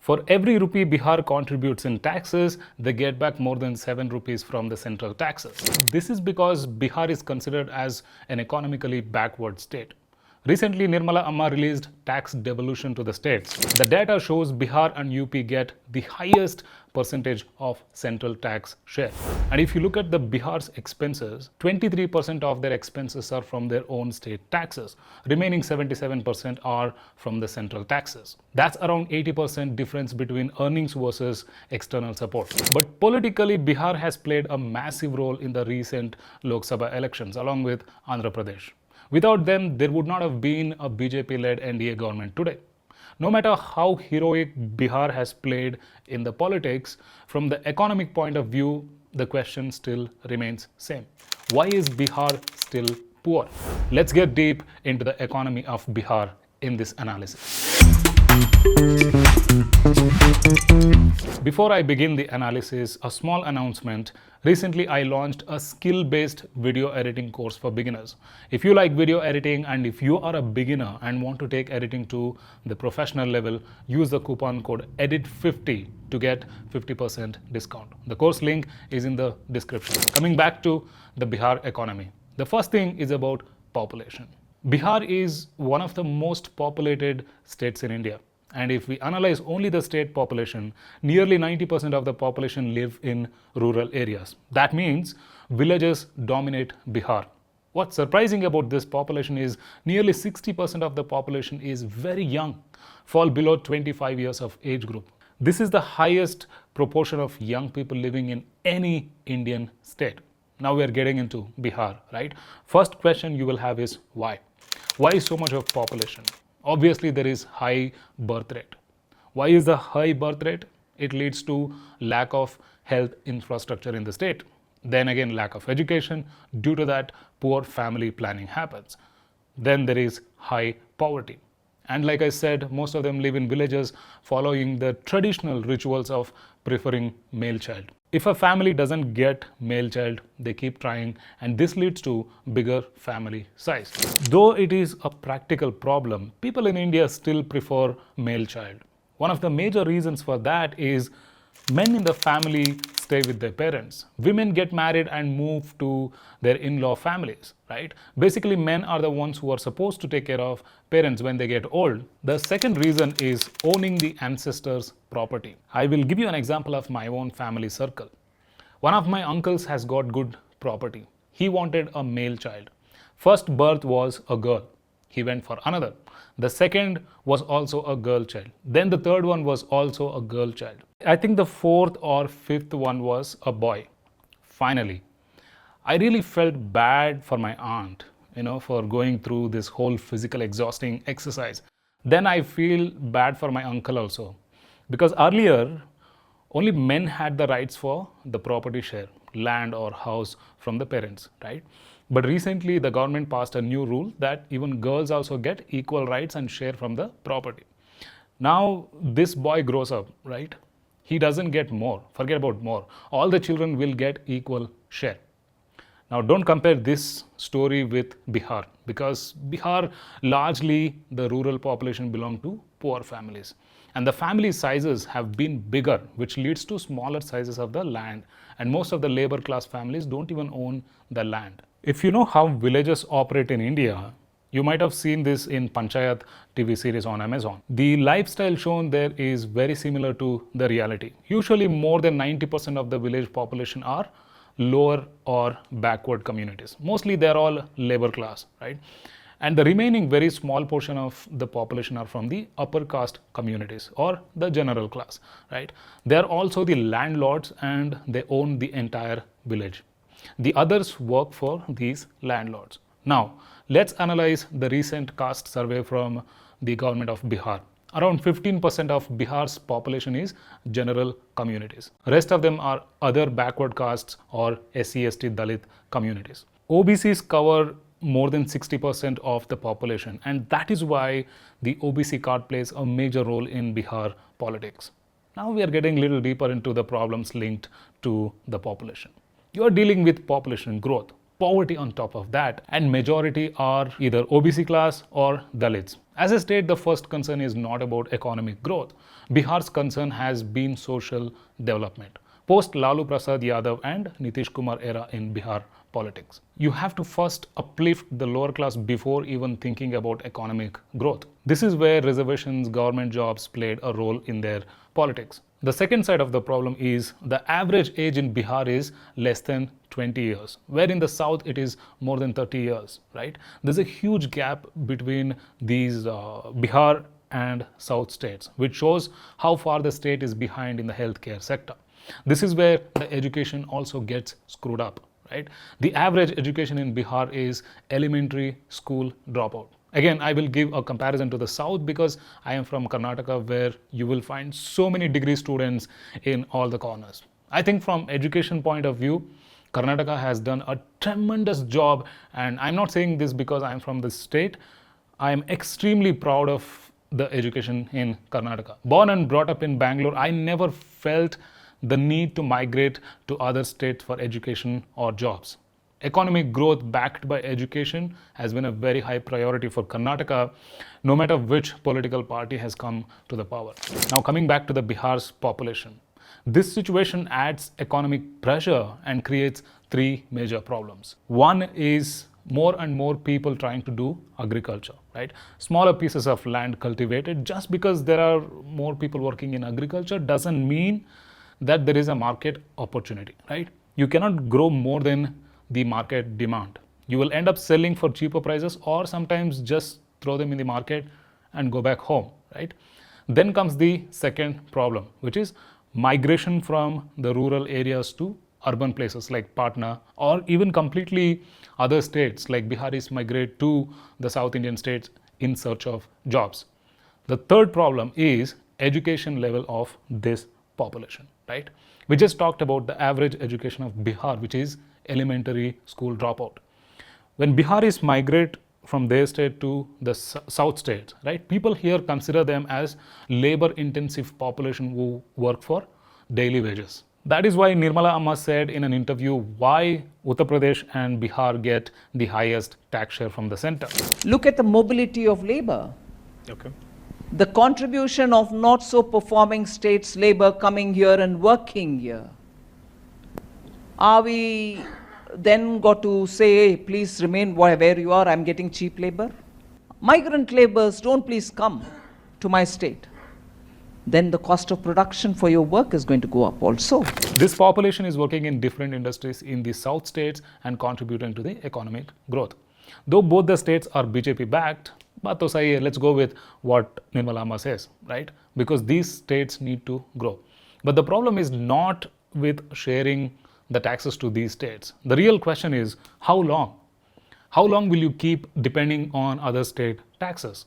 For every rupee Bihar contributes in taxes, they get back more than 7 rupees from the central taxes. This is because Bihar is considered as an economically backward state. Recently, Nirmala Amma released tax devolution to the states. The data shows Bihar and UP get the highest percentage of central tax share. And if you look at the Bihar's expenses, 23% of their expenses are from their own state taxes. Remaining 77% are from the central taxes. That's around 80% difference between earnings versus external support. But politically, Bihar has played a massive role in the recent Lok Sabha elections along with Andhra Pradesh. Without them, there would not have been a BJP-led NDA government today. No matter how heroic Bihar has played in the politics, from the economic point of view, the question still remains same. Why is Bihar still poor? Let's get deep into the economy of Bihar in this analysis. Before I begin the analysis, a small announcement. Recently, I launched a skill-based video editing course for beginners. If you like video editing and if you are a beginner and want to take editing to the professional level, use the coupon code EDIT50 to get 50% discount. The course link is in the description. Coming back to the Bihar economy. The first thing is about population. Bihar is one of the most populated states in India. And if we analyze only the state population, nearly 90% of the population live in rural areas. That means villages dominate Bihar. What's surprising about this population is nearly 60% of the population is very young, fall below 25 years of age group. This is the highest proportion of young people living in any Indian state. Now we are getting into Bihar, right? First question you will have is why? Why so much of population? Obviously, there is high birth rate. Why is the high birth rate? It leads to lack of health infrastructure in the state. Then again, lack of education. Due to that, poor family planning happens. Then there is high poverty. And like I said, most of them live in villages following the traditional rituals of preferring male child. If a family doesn't get male child, they keep trying, and this leads to bigger family size. Though it is a practical problem, people in India still prefer male child. One of the major reasons for that is men in the family stay with their parents. Women get married and move to their in-law families, right? Basically, men are the ones who are supposed to take care of parents when they get old. The second reason is owning the ancestors' property. I will give you an example of my own family circle. One of my uncles has got good property. He wanted a male child. First birth was a girl. He went for another. The second was also a girl child. Then the third one was also a girl child. I think the fourth or fifth one was a boy. Finally, I really felt bad for my aunt, for going through this whole physical exhausting exercise. Then I feel bad for my uncle also. Because earlier, only men had the rights for the property share, land or house from the parents, right? But recently, the government passed a new rule that even girls also get equal rights and share from the property. Now, this boy grows up, right? He doesn't get more. Forget about more. All the children will get equal share. Now, don't compare this story with Bihar, because Bihar, largely the rural population belong to poor families. And the family sizes have been bigger, which leads to smaller sizes of the land. And most of the labor class families don't even own the land. If you know how villages operate in India, you might have seen this in Panchayat TV series on Amazon. The lifestyle shown there is very similar to the reality. Usually more than 90% of the village population are lower or backward communities. Mostly they're all labor class, right? And the remaining very small portion of the population are from the upper caste communities or the general class, right? They're also the landlords and they own the entire village. The others work for these landlords. Now, let's analyze the recent caste survey from the government of Bihar. Around 15% of Bihar's population is general communities. Rest of them are other backward castes or SC/ST Dalit communities. OBCs cover more than 60% of the population, and that is why the OBC card plays a major role in Bihar politics. Now we are getting a little deeper into the problems linked to the population. You are dealing with population growth. poverty on top of that, and majority are either OBC class or Dalits. As a state, the first concern is not about economic growth. Bihar's concern has been social development. Post Lalu Prasad Yadav and Nitish Kumar era in Bihar politics, you have to first uplift the lower class before even thinking about economic growth. This is where reservations, government jobs played a role in their politics. The second side of the problem is the average age in Bihar is less than 20 years, where in the south it is more than 30 years, right? There's a huge gap between these Bihar and south states, which shows how far the state is behind in the healthcare sector. This is where the education also gets screwed up, right? The average education in Bihar is elementary school dropout. Again, I will give a comparison to the south because I am from Karnataka, where you will find so many degree students in all the corners. I think from education point of view, Karnataka has done a tremendous job, and I'm not saying this because I'm from the state. I am extremely proud of the education in Karnataka. Born and brought up in Bangalore, I never felt the need to migrate to other states for education or jobs. Economic growth backed by education has been a very high priority for Karnataka, no matter which political party has come to the power. Now, coming back to the Bihar's population, this situation adds economic pressure and creates three major problems. One is more and more people trying to do agriculture, right? Smaller pieces of land cultivated. Just because there are more people working in agriculture doesn't mean that there is a market opportunity, right? You cannot grow more than the market demand. You will end up selling for cheaper prices, or sometimes just throw them in the market and go back home, right? Then comes the second problem, which is migration from the rural areas to urban places like Patna, or even completely other states like Biharis migrate to the South Indian states in search of jobs. The third problem is education level of this population, right? We just talked about the average education of Bihar, which is elementary school dropout. When Biharis migrate from their state to the south states, right, people here consider them as labor intensive population who work for daily wages. That is why Nirmala Amma said in an interview why Uttar Pradesh and Bihar get the highest tax share from the center. Look at the mobility of labor. Okay. The contribution of not so performing states' labor coming here and working here. Are we then got to say, hey, please remain where you are, I'm getting cheap labor? Migrant laborers, don't please come to my state. Then the cost of production for your work is going to go up also. This population is working in different industries in the south states and contributing to the economic growth. Though both the states are BJP backed, but let's go with what Nirmala Amma says, right? Because these states need to grow. But the problem is not with sharing the taxes to these states. The real question is how long? How long will you keep depending on other state taxes?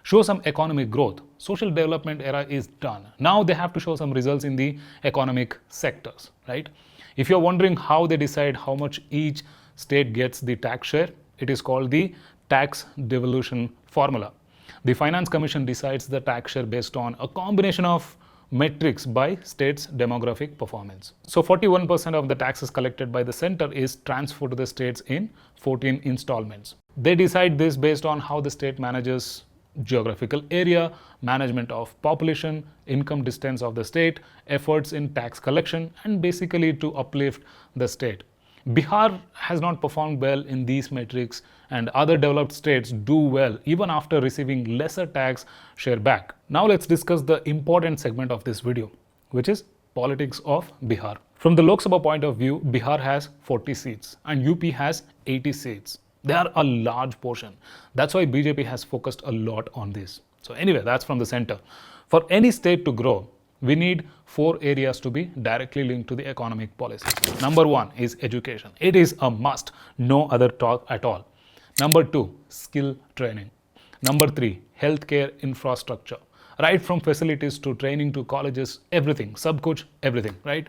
Show some economic growth. Social development era is done. Now they have to show some results in the economic sectors, right? If you're wondering how they decide how much each state gets the tax share, it is called the tax devolution formula. The Finance Commission decides the tax share based on a combination of metrics by states' demographic performance. So 41% of the taxes collected by the center is transferred to the states in 14 installments. They decide this based on how the state manages geographical area, management of population, income distance of the state, efforts in tax collection, and basically to uplift the state. Bihar has not performed well in these metrics, and other developed states do well even after receiving lesser tax share back. Now let's discuss the important segment of this video, which is politics of Bihar. From the Lok Sabha point of view, Bihar has 40 seats and UP has 80 seats. They are a large portion. That's why BJP has focused a lot on this. So anyway, that's from the center. For any state to grow, we need 4 areas to be directly linked to the economic policy. Number 1 is education. It is a must, no other talk at all. Number 2, skill training. Number 3, healthcare infrastructure. Right from facilities to training to colleges, everything, sab kuch, everything, right?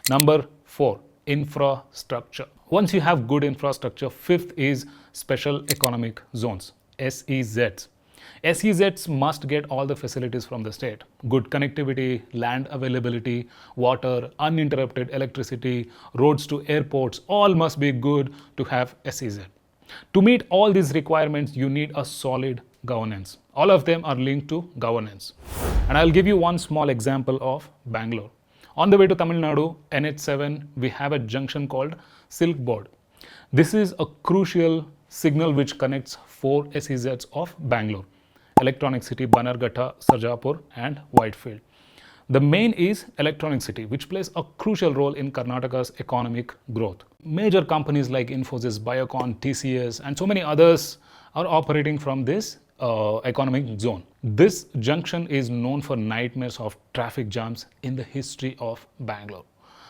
Number 4, infrastructure. Once you have good infrastructure, 5th is special economic zones, SEZs. SEZs must get all the facilities from the state: good connectivity, land availability, water, uninterrupted electricity, roads to airports, all must be good to have SEZ. To meet all these requirements, you need a solid governance. All of them are linked to governance. And I'll give you one small example of Bangalore. On the way to Tamil Nadu, NH7, we have a junction called Silk Board. This is a crucial signal which connects 4 SEZs of Bangalore: Electronic City, Bannerghatta, Sarjapur and Whitefield. The main is Electronic City, which plays a crucial role in Karnataka's economic growth. Major companies like Infosys, Biocon, TCS and so many others are operating from this economic zone. This junction is known for nightmares of traffic jams in the history of Bangalore.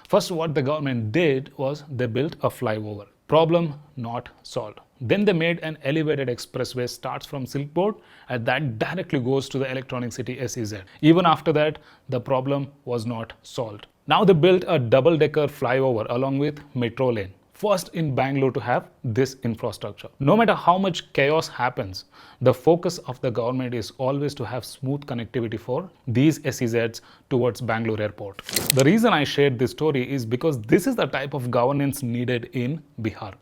First, what the government did was they built a flyover. Problem not solved. Then they made an elevated expressway, starts from Silk Board and that directly goes to the Electronic City SEZ. Even after that, the problem was not solved. Now they built a double-decker flyover along with metro lane. First in Bangalore to have this infrastructure. No matter how much chaos happens, the focus of the government is always to have smooth connectivity for these SEZs towards Bangalore airport. The reason I shared this story is because this is the type of governance needed in Bihar.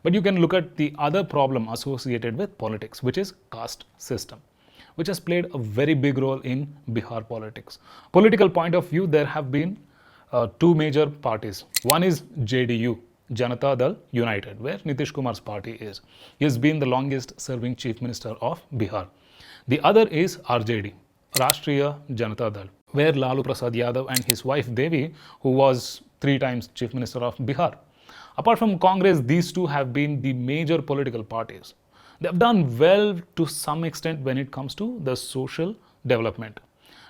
But you can look at the other problem associated with politics, which is caste system, which has played a very big role in Bihar politics. Political point of view, there have been 2 major parties. One is JDU, Janata Dal United, where Nitish Kumar's party is. He has been the longest serving chief minister of Bihar. The other is RJD, Rashtriya Janata Dal, where Lalu Prasad Yadav and his wife Devi, who was 3 times chief minister of Bihar. Apart from Congress, these 2 have been the major political parties. They have done well to some extent when it comes to the social development.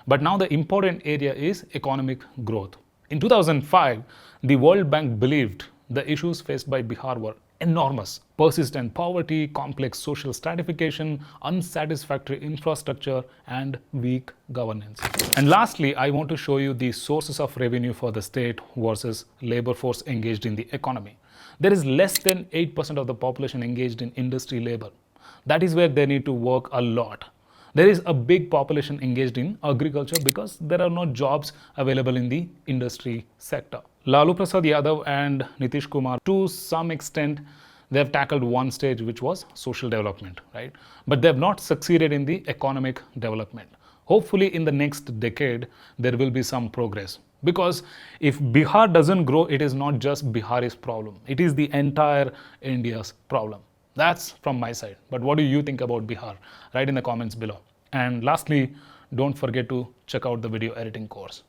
But now the important area is economic growth. In 2005, the World Bank believed the issues faced by Bihar were enormous: persistent poverty, complex social stratification, unsatisfactory infrastructure, and weak governance. And lastly, I want to show you the sources of revenue for the state versus labor force engaged in the economy. There is less than 8% of the population engaged in industry labor. That is where they need to work a lot. There is a big population engaged in agriculture because there are no jobs available in the industry sector. Lalu Prasad Yadav and Nitish Kumar, to some extent, they have tackled one stage, which was social development, right? But they have not succeeded in the economic development. Hopefully in the next decade, there will be some progress. Because if Bihar doesn't grow, it is not just Bihari's problem. It is the entire India's problem. That's from my side. But what do you think about Bihar? Write in the comments below. And lastly, don't forget to check out the video editing course.